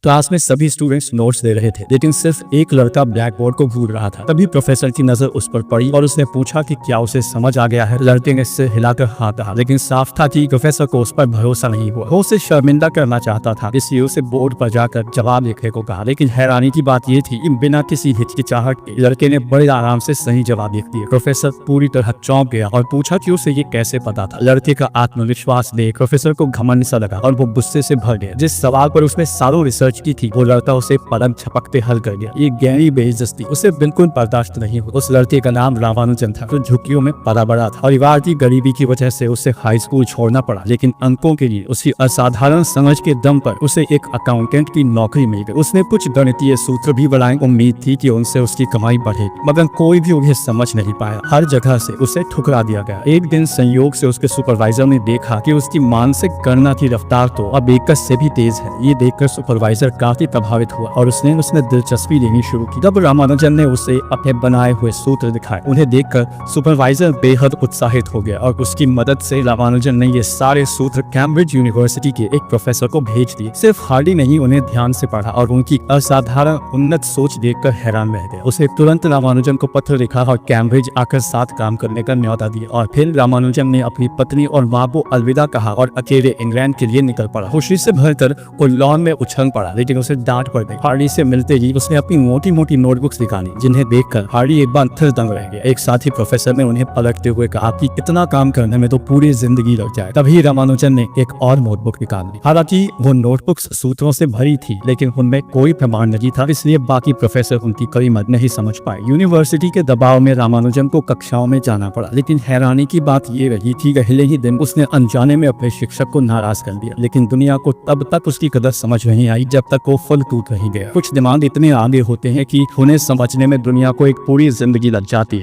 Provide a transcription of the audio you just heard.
Class में सभी students notes दे रहे थे, लेकिन सिर्फ एक लड़का ब्लैक बोर्ड को घूर रहा था। तभी प्रोफेसर की नजर उस पर पड़ी और उसने पूछा कि क्या उसे समझ आ गया है। लड़के ने सिर हिलाकर हाँ कहा, लेकिन साफ था कि प्रोफेसर को उस पर भरोसा नहीं हुआ। वो उसे शर्मिंदा करना चाहता था, इसलिए उसे बोर्ड पर जाकर जवाब लिखने को कहा। लेकिन हैरानी की बात यह थी कि बिना किसी हिचकिचाहट के लड़के ने बड़े आराम से सही जवाब लिख दिया। प्रोफेसर पूरी तरह चौंक गया और पूछा कि उसे ये कैसे पता था। लड़के का आत्मविश्वास देख प्रोफेसर को घमंड सा लगा और वो गुस्से से भर गया। जिस सवाल पर उसने सालों रिसर्च की थी, वो लड़का उसे पलंग झपकते हल कर दिया। ये गहरी बेइज्जती उसे बिल्कुल बर्दाश्त नहीं हुई। उस लड़के का नाम रामानुजन था, जो झुग्गियों में पला बड़ा था। परिवार की गरीबी की वजह से उसे हाई स्कूल छोड़ना पड़ा, लेकिन अंकों के लिए उसकी असाधारण समझ के दम पर उसे एक अकाउंटेंट की नौकरी मिल गई। उसने कुछ गणितीय सूत्र भी बनाए। उम्मीद थी कि उनसे उसकी कमाई बढ़ेगी, मगर कोई भी उन्हें समझ नहीं पाया। हर जगह से उसे ठुकरा दिया गया। एक दिन संयोग से उसके सुपरवाइजर ने देखा कि उसकी मानसिक गणना की रफ्तार तो अब एकस से भी तेज है। ये देखकर सुपरवाइजर काफी प्रभावित हुआ और उसने दिलचस्पी लेनी शुरू की। तब रामानुजन ने उसे अपने बनाए हुए सूत्र दिखाए। उन्हें देखकर सुपरवाइजर बेहद उत्साहित हो गया और उसकी मदद से रामानुजन ने ये सारे सूत्र कैम्ब्रिज यूनिवर्सिटी के एक प्रोफेसर को भेज दिए। सिर्फ हार्डी नहीं, उन्हें ध्यान से पढ़ा और उनकी असाधारण उन्नत सोच देखकर हैरान रह गया। उसे तुरंत रामानुजन को पत्र लिखा और कैम्ब्रिज आकर साथ काम करने का न्योता दिया। और फिर रामानुजन ने अपनी पत्नी और माँ को अलविदा कहा और अकेले इंग्लैंड के लिए निकल पड़ा। खुशी से भरकर वो लॉन में उछल पड़ा, लेकिन उसे डांट पड़ गई। हार्डी से मिलते ही उसने अपनी मोटी मोटी नोटबुक्स निकाली, जिन्हें देखकर हार्डी एक बार फिर दंग रह गया। एक साथी प्रोफेसर ने उन्हें पलटते हुए कहा कि इतना काम करने में तो पूरी जिंदगी लग जाए। तभी रामानुजन ने एक और नोटबुक निकाली। हालांकि वो नोटबुक्स सूत्रों से भरी थी, लेकिन उनमें कोई प्रमाण नहीं था, इसलिए बाकी प्रोफेसर उनकी कोई मदद नहीं समझ पाए। यूनिवर्सिटी के दबाव में रामानुजन को कक्षाओं में जाना पड़ा, लेकिन हैरानी की बात ये रही थी पहले ही दिन उसने अनजाने में अपने शिक्षक को नाराज कर दिया। लेकिन दुनिया को तब तक उसकी कदर समझ नहीं आई जब तक वो फल टूट नहीं गया। कुछ दिमाग इतने आगे होते हैं कि उन्हें समझने में दुनिया को एक पूरी जिंदगी लग जाती है।